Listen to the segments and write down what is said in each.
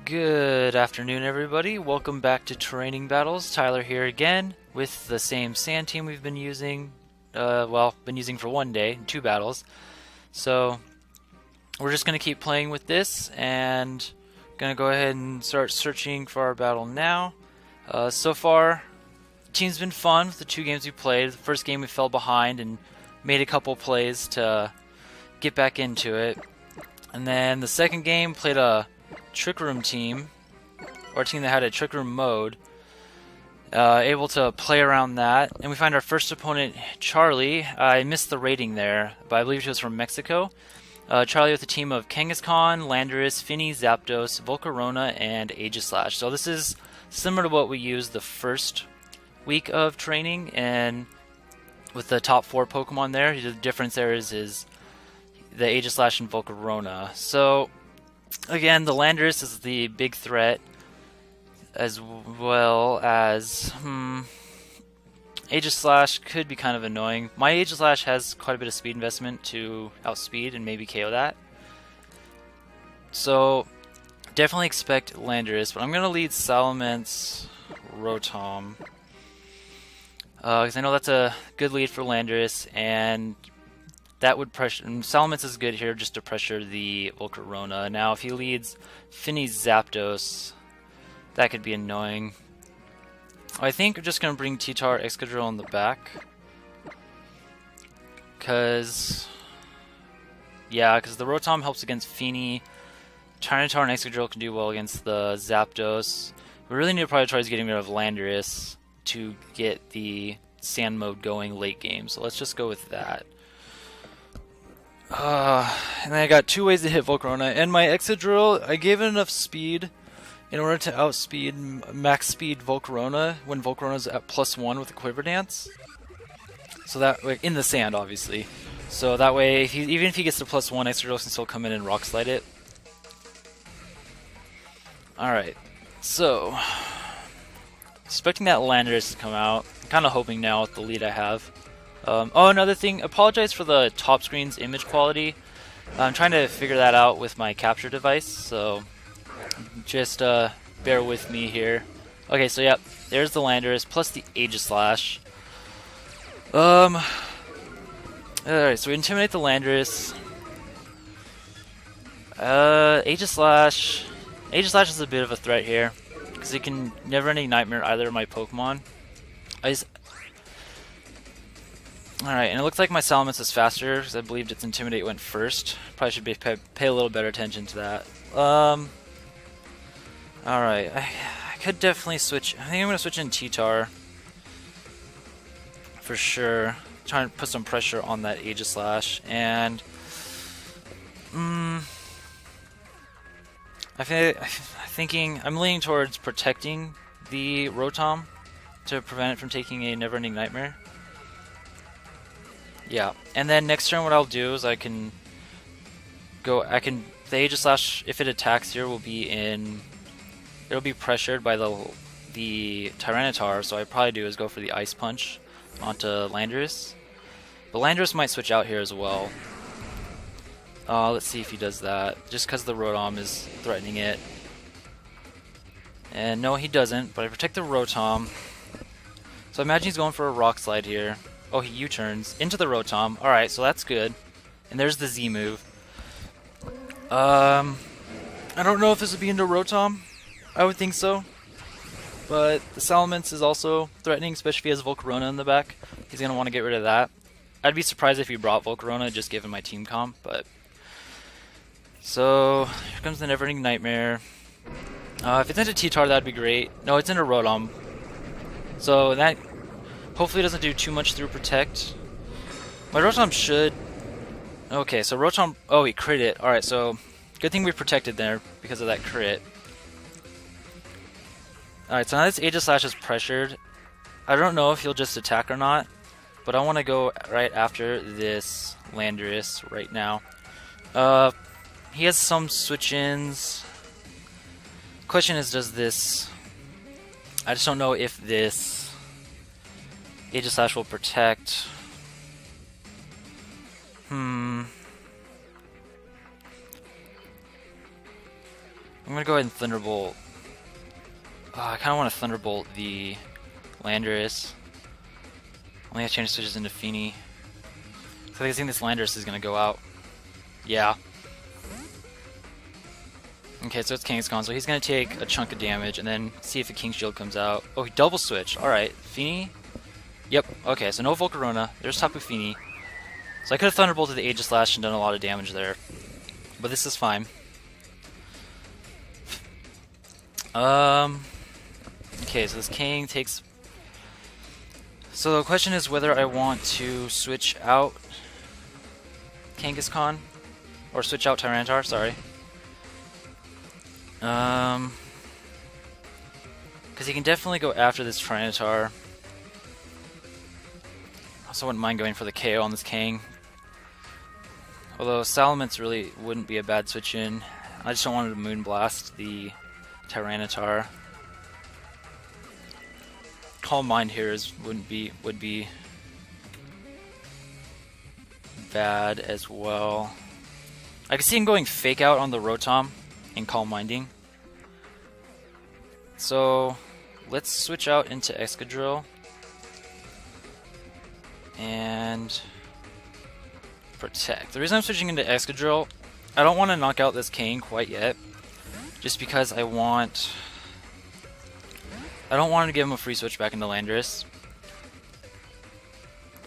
Good afternoon, everybody. Welcome back to Training Battles. Tyler here again with the same sand team we've been using. Been using for one day, two battles. So we're just going to keep playing with this and going to go ahead and start searching for our battle now. So far, the team's been fun with the two games we played. The first game we fell behind and made a couple plays to get back into it. And then the second game played a Trick Room team, or a team that had a Trick Room mode, able to play around that. And we find our first opponent, Charlie. I missed the rating there, but I believe she was from Mexico. Charlie with a team of Kangaskhan, Landorus, Finny, Zapdos, Volcarona, and Aegislash. So this is similar to what we used the first week of training, and with the top 4 Pokemon there, the difference there is the Aegislash and Volcarona. So again, the Landorus is the big threat, as well as Aegislash could be kind of annoying. My Aegislash has quite a bit of speed investment to outspeed and maybe KO that. So definitely expect Landorus, but I'm going to lead Salamence Rotom, because I know that's a good lead for Landorus, and that would pressure. And Salamence is good here just to pressure the Volcarona. Now, if he leads Finny Zapdos, that could be annoying. I think we're just going to bring T-Tar Excadrill in the back. Because the Rotom helps against Finny. Tyranitar and Excadrill can do well against the Zapdos. We really need to prioritize getting rid of Landorus to get the Sand mode going late game. So let's just go with that. And then I got 2 ways to hit Volcarona, and my Excadrill, I gave it enough speed in order to outspeed max speed Volcarona when Volcarona's at +1 with a Quiver Dance. So that way, in the sand, obviously. So that way, even if he gets to +1, Excadrill can still come in and Rock Slide it. Alright, so expecting that Landorus to come out. I'm kind of hoping now with the lead I have. Another thing, apologize for the top screen's image quality. I'm trying to figure that out with my capture device, so just bear with me here. Okay, so yeah, there's the Landorus plus the Aegislash. Alright, so we intimidate the Landorus. Aegislash is a bit of a threat here, because it can never-ending Nightmare either of my Pokemon. Alright, and it looks like my Salamence is faster, because I believed its Intimidate went first. Probably should pay a little better attention to that. Alright, I could definitely switch. I think I'm going to switch in T-Tar. For sure. Trying to put some pressure on that Aegislash. And I'm leaning towards protecting the Rotom to prevent it from taking a never-ending Nightmare. Yeah, and then next turn what I'll do is the Aegislash, if it attacks here, it'll be pressured by the Tyranitar, so I'd probably do is go for the Ice Punch onto Landorus. But Landorus might switch out here as well. Let's see if he does that, just because the Rotom is threatening it. And no, he doesn't, but I protect the Rotom. So I imagine he's going for a Rock Slide here. Oh, he U-turns into the Rotom. Alright, so that's good. And there's the Z move. I don't know if this would be into Rotom. I would think so. But the Salamence is also threatening, especially if he has Volcarona in the back. He's going to want to get rid of that. I'd be surprised if he brought Volcarona, just given my team comp, but... So, here comes the Never-Ending Nightmare. If it's into T-Tar, that'd be great. No, it's into Rotom. So, that... hopefully it doesn't do too much through Protect. My Rotom should... Okay, so Rotom... Oh, he crit it. Alright, so... Good thing we protected there because of that crit. Alright, so now this Aegislash is pressured. I don't know if he'll just attack or not, but I want to go right after this Landorus right now. He has some switch-ins. Question is, does this... I just don't know if this Aegislash will protect. I'm gonna go ahead and Thunderbolt. I kind of want to Thunderbolt the Landorus. Only have chance switches into Feeny. So I think this Landorus is gonna go out. Yeah. Okay, so it's Kangaskhan, so he's gonna take a chunk of damage and then see if a King Shield comes out. Oh, he double switched. Alright, Feeny? Yep, okay, so no Volcarona. There's Tapu Fini. So I could have Thunderbolted the Aegislash and done a lot of damage there. But this is fine. Okay, so this King takes... So the question is whether I want to switch out Kangaskhan, or switch out Tyranitar, sorry. Because he can definitely go after this Tyranitar. Also wouldn't mind going for the KO on this Kang. Although Salamence really wouldn't be a bad switch in. I just don't want to Moonblast the Tyranitar. Calm Mind here would be bad as well. I can see him going Fake Out on the Rotom and Calm Minding. So let's switch out into Excadrill and Protect. The reason I'm switching into Excadrill, I don't want to knock out this Kane quite yet, just because I don't want to give him a free switch back into Landorus.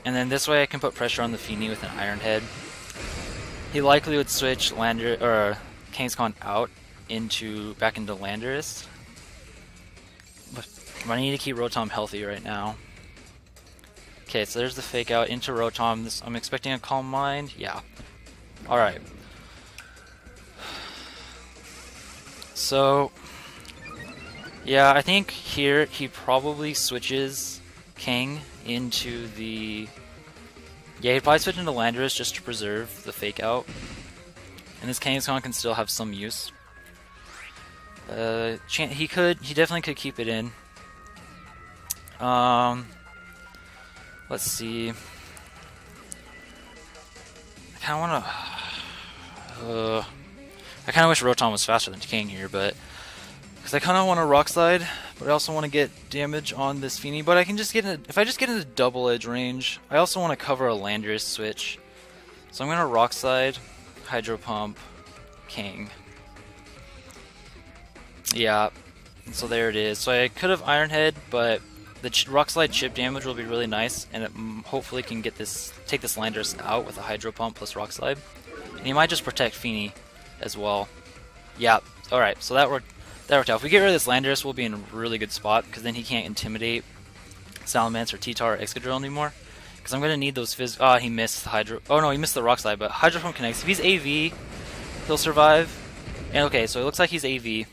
And then this way I can put pressure on the Feeny with an Iron Head. He likely would switch Kangaskhan out back into Landorus. But I need to keep Rotom healthy right now. Okay, so there's the Fake Out into Rotom. I'm expecting a Calm Mind. Yeah. Alright. So, yeah, I think here he probably switches King into the... Yeah, he'd probably switch into Landorus just to preserve the Fake Out. And this Kangaskhan can still have some use. He definitely could keep it in. Let's see. I kind of wish Rotom was faster than King here, but because I kind of want to Rock Slide, but I also want to get damage on this Feeny. But I can just if I just get into Double Edge range, I also want to cover a Landorus switch. So I'm gonna Rock Slide, Hydro Pump, King. Yeah, so there it is. So I could have Iron Head, but the Rock Slide chip damage will be really nice, and it hopefully can take this Landorus out with a Hydro Pump plus Rock Slide. And he might just protect Feeny as well. Yeah, alright, so that worked out. If we get rid of this Landorus, we'll be in a really good spot, because then he can't intimidate Salamence or T-Tar or Excadrill anymore. Because I'm going to need those he missed the Hydro... Oh no, he missed the Rock Slide, but Hydro Pump connects. If he's AV, he'll survive. And okay, so it looks like he's AV.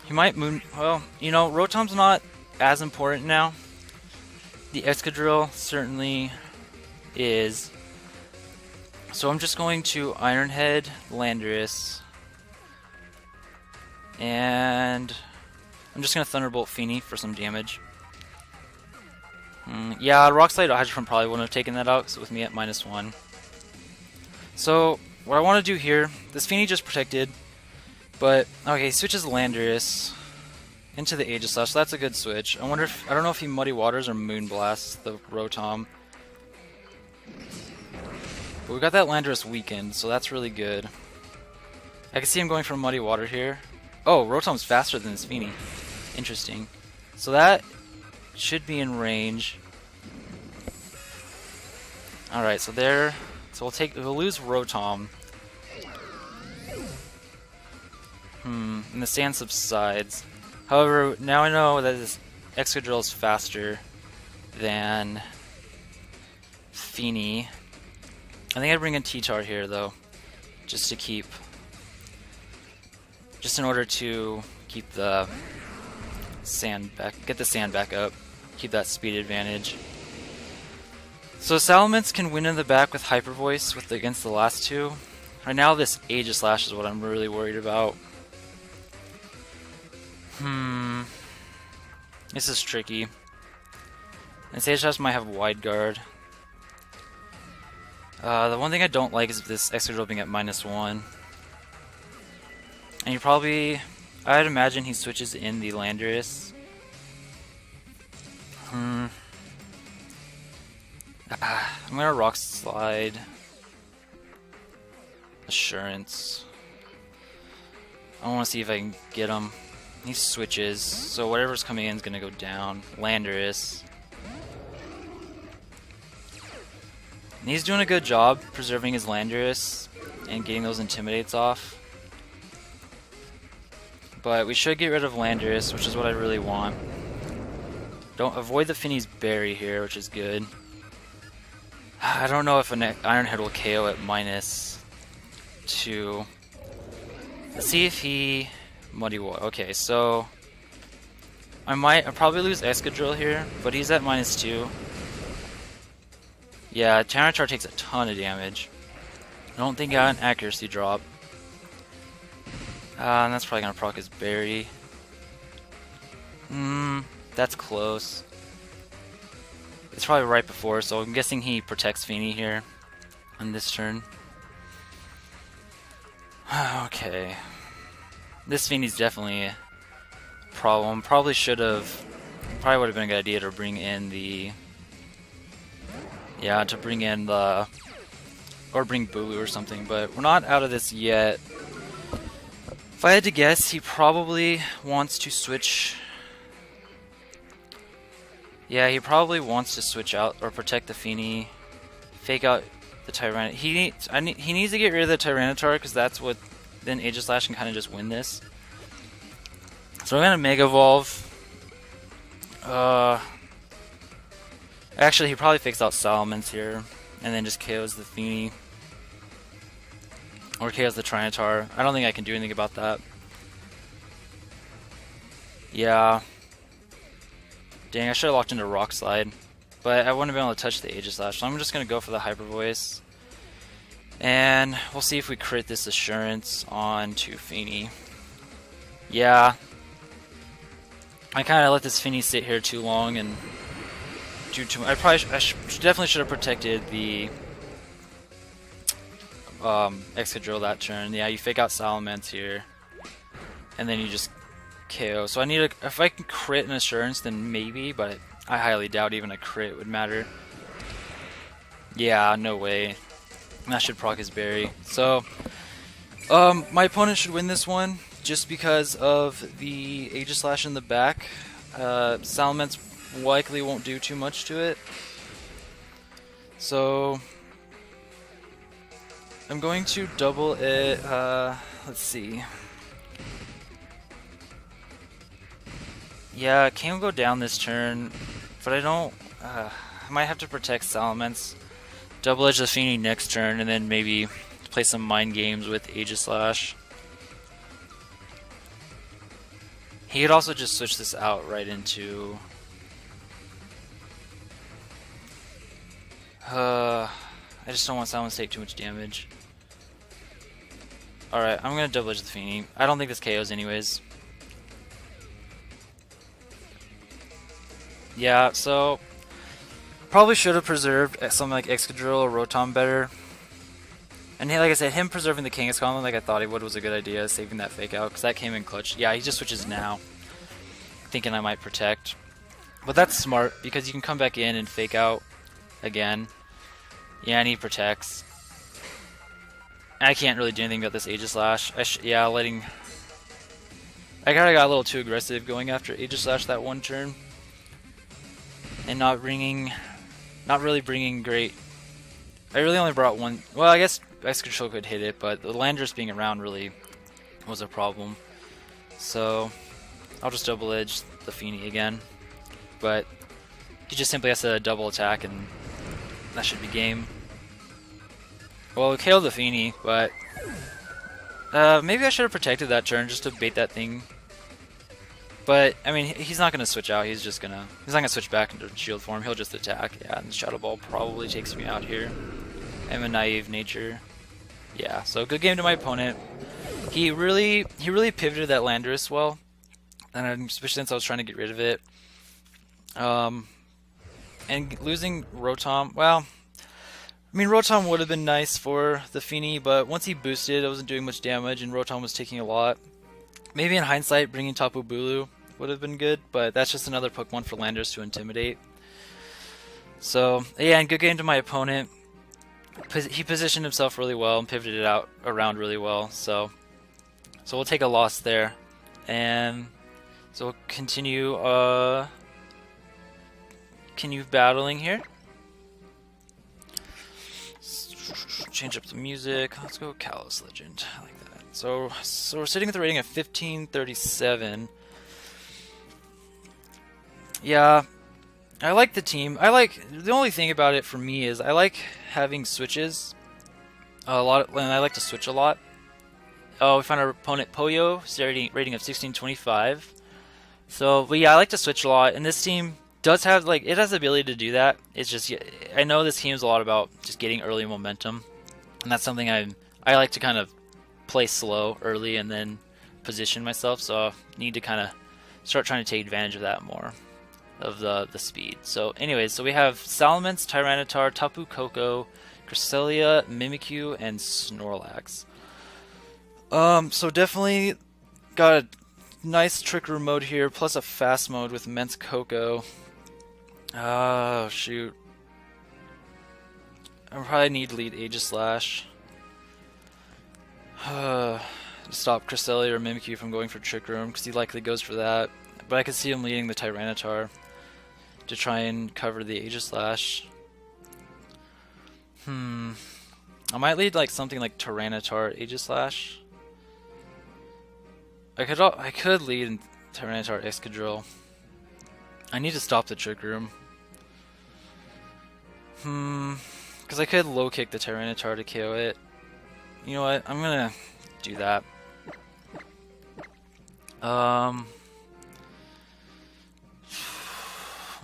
He might well, you know, Rotom's not as important now. The Excadrill certainly is. So I'm just going to Iron Head, Landorus, and I'm just going to Thunderbolt Feeny for some damage. Yeah, Rock Slide or Hydro Pump probably wouldn't have taken that out, so with me at -1. So what I want to do here, this Feeny just protected. But, okay, he switches Landorus into the Aegislash, so that's a good switch. I don't know if he Muddy Waters or Moonblasts the Rotom. But we got that Landorus weakened, so that's really good. I can see him going for Muddy Water here. Oh, Rotom's faster than this Feeny. Interesting. So that should be in range. Alright, so we'll lose Rotom. And the sand subsides. However, now I know that this Excadrill is faster than Feeny. I think I'd bring in T-Tar here, though, just in order to keep the sand back, get the sand back up, keep that speed advantage. So Salamence can win in the back with Hyper Voice against the last two. Right now, this Aegislash is what I'm really worried about. This is tricky. And Aegislash might have Wide Guard. The one thing I don't like is this Excadrill being at -1. And he probably... I'd imagine he switches in the Landorus. I'm gonna Rock Slide. Assurance. I want to see if I can get him. He switches, so whatever's coming in is gonna go down. Landorus. And he's doing a good job preserving his Landorus and getting those Intimidates off. But we should get rid of Landorus, which is what I really want. Don't avoid the Finny's Berry here, which is good. I don't know if an Iron Head will KO at -2. Let's see if he... Muddy Water. Okay, so... I'll probably lose Excadrill here, but he's at -2. Yeah, Tyranitar takes a ton of damage. I don't think I got an accuracy drop. And that's probably gonna proc his Berry. That's close. It's probably right before, so I'm guessing he protects Feeny here on this turn. Okay. This Feeny's definitely a problem. Probably would have been a good idea to bring in the... Yeah, to bring in the... Or bring Bulu or something, but we're not out of this yet. If I had to guess, he probably wants to switch... Yeah, he probably wants to switch out or protect the Feeny, fake out the Tyranitar. He needs to get rid of the Tyranitar because that's what then Aegislash can kind of just win this. So I'm gonna Mega Evolve. Actually, he probably fakes out Salamence here and then just KOs the Feeny or KOs the Tyranitar. I don't think I can do anything about that. Yeah. Dang, I should have locked into Rock Slide, but I wouldn't have been able to touch the Aegislash, so I'm just going to go for the Hyper Voice. And we'll see if we crit this Assurance onto Feeny. Yeah. I kind of let this Feeny sit here too long and do too much. I definitely should have protected the Excadrill that turn. Yeah, you fake out Salamence here, and then you just KO. So I need if I can crit an Assurance, then maybe, but I highly doubt even a crit would matter. Yeah, no way. That should proc his Berry. So, my opponent should win this one just because of the Aegislash in the back. Salamence likely won't do too much to it. So, I'm going to double it. Let's see. Yeah, King will go down this turn, but I don't... I might have to protect Salamence. Double Edge the Feeny next turn, and then maybe play some mind games with Aegislash. He could also just switch this out right into... I just don't want Salamence to take too much damage. Alright, I'm gonna Double Edge the Feeny. I don't think this KOs anyways. Yeah, so probably should have preserved something like Excadrill or Rotom better. And like I said, him preserving the Kangaskhan like I thought he would was a good idea, saving that fake out, because that came in clutch. Yeah, he just switches now, thinking I might protect. But that's smart, because you can come back in and fake out again. Yeah, and he protects. I can't really do anything about this Aegislash. Yeah, letting... I kinda got a little too aggressive going after Aegislash that one turn. And not really bringing great... I really only brought one... Well, I guess Excadrill could hit it, but the Landorus being around really was a problem. So, I'll just Double Edge the Feeny again. But, he just simply has to double attack and that should be game. Well, we KO'd the Feeny, but... maybe I should have protected that turn just to bait that thing. But, I mean, he's not going to switch out, he's not going to switch back into shield form, he'll just attack. Yeah, and Shadow Ball probably takes me out here. I'm a naive nature. Yeah, so good game to my opponent. He really pivoted that Landorus well, and especially since I was trying to get rid of it. And losing Rotom, well, I mean, Rotom would have been nice for the Feeny, but once he boosted, it wasn't doing much damage, and Rotom was taking a lot. Maybe in hindsight, bringing Tapu Bulu would have been good, but that's just another Pokemon for Landers to intimidate. So, yeah, and good game to my opponent. He positioned himself really well and pivoted it out around really well, so we'll take a loss there. And so we'll continue battling here. Change up the music. Let's go Kalos Legend. I like that. So we're sitting with a rating of 1537. Yeah, I like the team. The only thing about it for me is I like having switches a lot, and I like to switch a lot. Oh, we found our opponent Poyo, rating of 1625. So, but yeah, I like to switch a lot, and this team does have it has the ability to do that. It's just I know this team is a lot about just getting early momentum, and that's something I like to kind of play slow early and then position myself. So I need to kind of start trying to take advantage of that more, of the speed. So anyways, so we have Salamence, Tyranitar, Tapu Koko, Cresselia, Mimikyu, and Snorlax. So definitely got a nice Trick Room mode here, plus a fast mode with Immense Koko. Oh shoot. I probably need to lead Aegislash. To stop Cresselia or Mimikyu from going for Trick Room, because he likely goes for that. But I could see him leading the Tyranitar to try and cover the Aegislash. I might lead something like Tyranitar Aegislash. I could lead Tyranitar Excadrill. I need to stop the Trick Room. Because I could low kick the Tyranitar to KO it. You know what? I'm gonna do that. We'll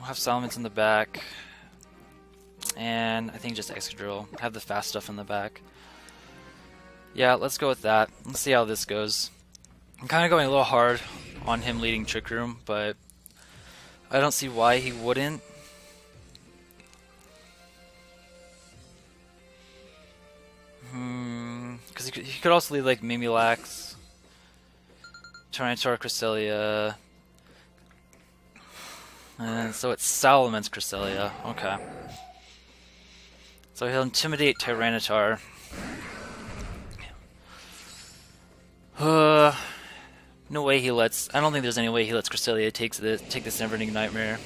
have Salamence in the back. And I think just Excadrill. Have the fast stuff in the back. Yeah, let's go with that. Let's see how this goes. I'm kind of going a little hard on him leading Trick Room, but I don't see why he wouldn't. Because he could also lead Mimilax, Tyranitar, Cresselia, and so it's Salamence Cresselia. Okay. So he'll intimidate Tyranitar. No way he lets. I don't think there's any way he lets Cresselia take this Never-Ending Nightmare.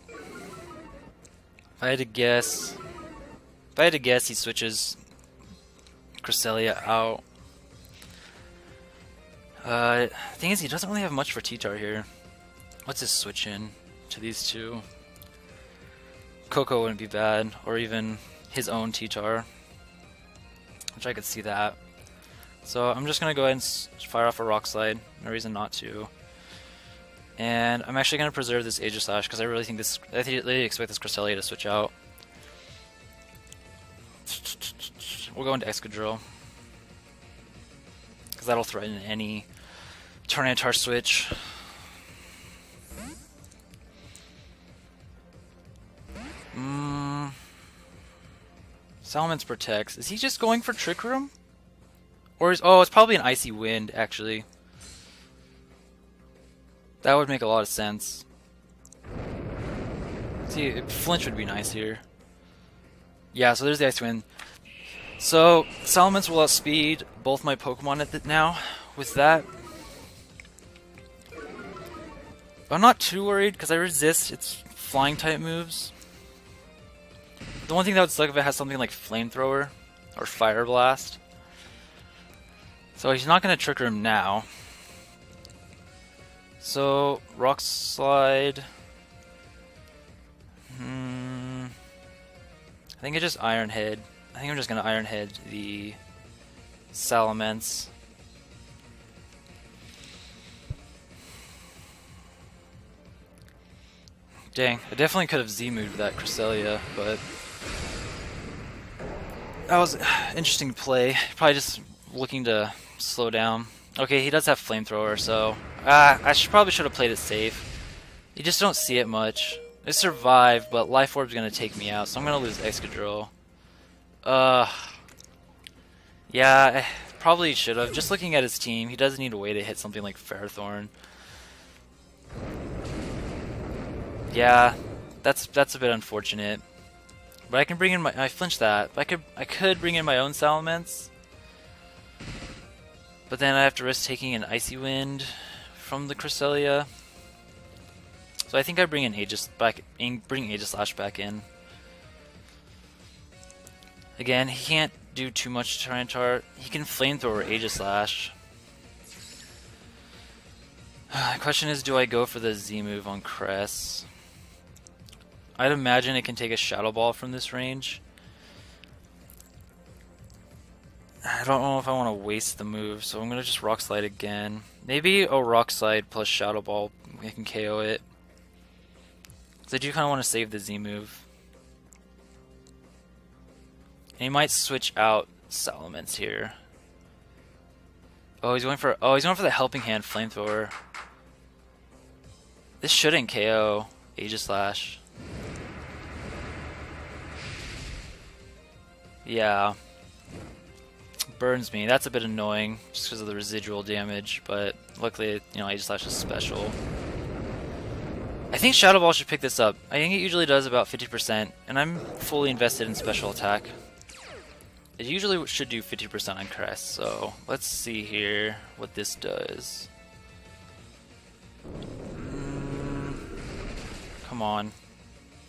If I had to guess, he switches Cresselia out. The thing is, he doesn't really have much for T-Tar here. What's his switch in to these two? Koko wouldn't be bad, or even his own T-Tar, which I could see that. So I'm just gonna go ahead and fire off a Rock Slide. No reason not to. And I'm actually gonna preserve this Aegislash because I really think this. I really expect this Cresselia to switch out. We'll go into Excadrill because that'll threaten any Tyranitar switch. Salamence protects. Is he just going for Trick Room? Or is... Oh, it's probably an Icy Wind, actually. That would make a lot of sense. See, Flinch would be nice here. Yeah, so there's the Icy Wind. So, Salamence will outspeed both my Pokemon now with that. But I'm not too worried, because I resist its Flying-type moves. The one thing that would suck if it has something like Flamethrower or Fire Blast. So he's not going to Trick Room now. So, Rock Slide. I think I just Iron Head. I think I'm just going to Iron Head the Salamence. Dang, I definitely could have Z-moved that Cresselia, but that was interesting play. Probably just looking to slow down. Okay, he does have Flamethrower, so I probably should have played it safe. You just don't see it much. I survived, but Life Orb's gonna take me out, so I'm gonna lose Excadrill. Uh, yeah, I probably should have. Just looking at his team, he does need a way to hit something like Ferrothorn. Yeah, that's a bit unfortunate. But I can bring in my. I flinched that. But I could bring in my own Salamence. But then I have to risk taking an Icy Wind from the Cresselia. So I think I bring in bring Aegislash back in. Again, he can't do too much to Tyranitar. He can Flamethrower Aegislash. The question is, do I go for the Z move on Cress? I'd imagine it can take a Shadow Ball from this range. I don't know if I want to waste the move, so I'm going to just Rock Slide again. Maybe a Rock Slide plus Shadow Ball, I can KO it. Because I do kind of want to save the Z move. And he might switch out Salamence here. Oh, he's going for the Helping Hand Flamethrower. This shouldn't KO Aegislash. Yeah. Burns me. That's a bit annoying just because of the residual damage, but luckily, you know, Aegislash is special. I think Shadow Ball should pick this up. I think it usually does about 50%, and I'm fully invested in special attack. It usually should do 50% on Crest, so let's see here what this does. Come on.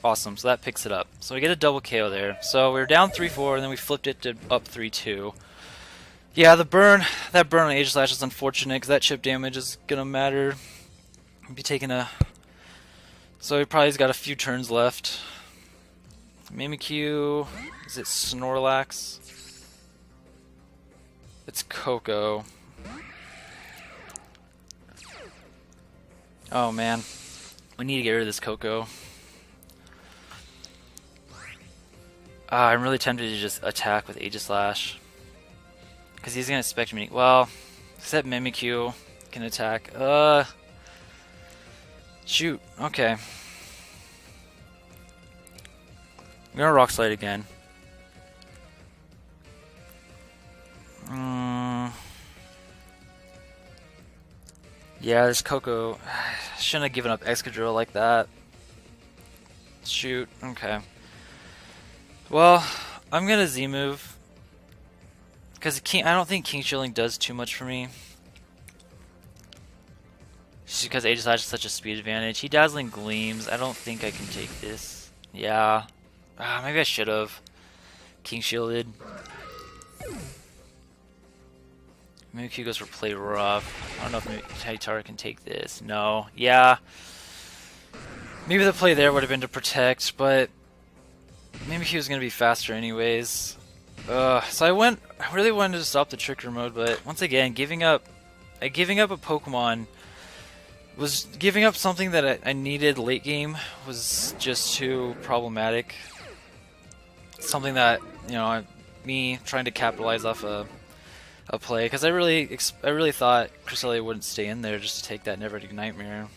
Awesome, so that picks it up. So we get a double KO there. So we were down 3-4, and then we flipped it to up 3-2. Yeah, that burn on Aegislash is unfortunate, because that chip damage is going to matter. He'll be taking a... So he probably's got a few turns left. Mimikyu... Is it Snorlax? It's Koko. Oh man. We need to get rid of this Koko. I'm really tempted to just attack with Aegislash. Because he's going to expect me... Well, except Mimikyu can attack. Shoot. Okay. I'm going to Rock Slide again. Yeah, this Koko... Shouldn't have given up Excadrill like that. Shoot. Okay. Well, I'm going to Z-move. Because I don't think King Shilling does too much for me. Just because Aegislash is such a speed advantage. He Dazzling Gleams. I don't think I can take this. Yeah. Maybe I should have. King Shielded. Mimikyu goes for Play Rough. I don't know if Tyranitar can take this. No. Yeah. Maybe the play there would have been to protect, but Mimikyu was going to be faster anyways. So I really wanted to stop the Tricker mode, but once again, giving up a Pokemon was giving up something that I needed late game was just too problematic. Something that, you know, me trying to capitalize off a play, because I really thought Cresselia wouldn't stay in there just to take that Never-Ending Nightmare,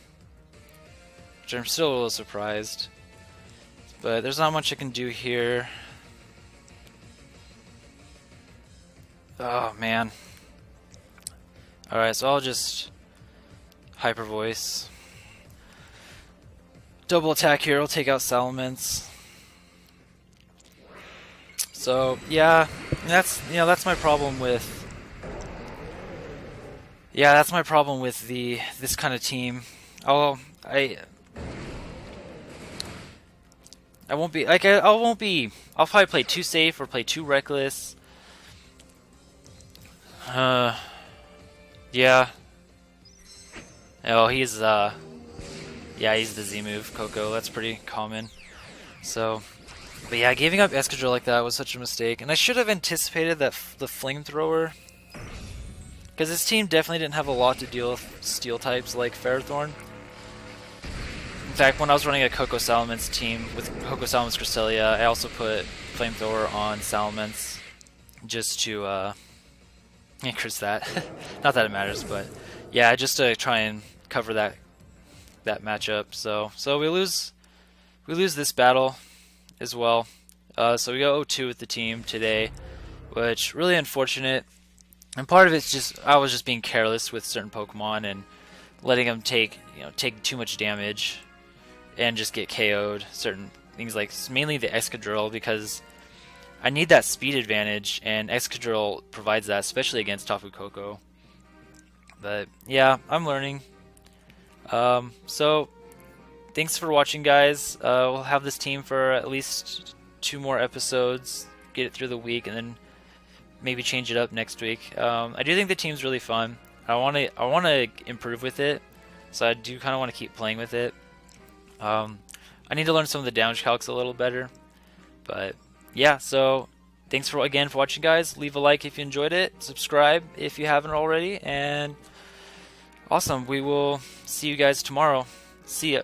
which I'm still a little surprised. But there's not much I can do here. Oh man. Alright, so I'll just Hyper Voice. Double attack here, I'll take out Salamence. So yeah, that's my problem with this kind of team. I'll probably play too safe or play too reckless. Yeah. Oh, he's the Z move, Koko. That's pretty common. So, but yeah, giving up Excadrill like that was such a mistake, and I should have anticipated that the Flamethrower, because this team definitely didn't have a lot to deal with Steel types like Ferrothorn. In fact, when I was running a Koko Salamence team with Koko Salamence Cresselia, I also put Flamethrower on Salamence just to increase that. Not that it matters, but yeah, just to try and cover that matchup. So we lose we lose this battle as well. So we go 0-2 with the team today, which really unfortunate. And part of it's just I was just being careless with certain Pokemon and letting them take too much damage and just get KO'd. Certain things like mainly the Excadrill, because I need that speed advantage, and Excadrill provides that, especially against Tapu Koko. But yeah, I'm learning. So thanks for watching, guys. We'll have this team for at least 2 more episodes, get it through the week, and then maybe change it up next week. I do think the team's really fun. I want to improve with it, so I do kind of want to keep playing with it. I need to learn some of the damage calcs a little better, but yeah. So thanks again for watching, guys. Leave a like if you enjoyed it. Subscribe if you haven't already, and awesome. We will see you guys tomorrow. See ya.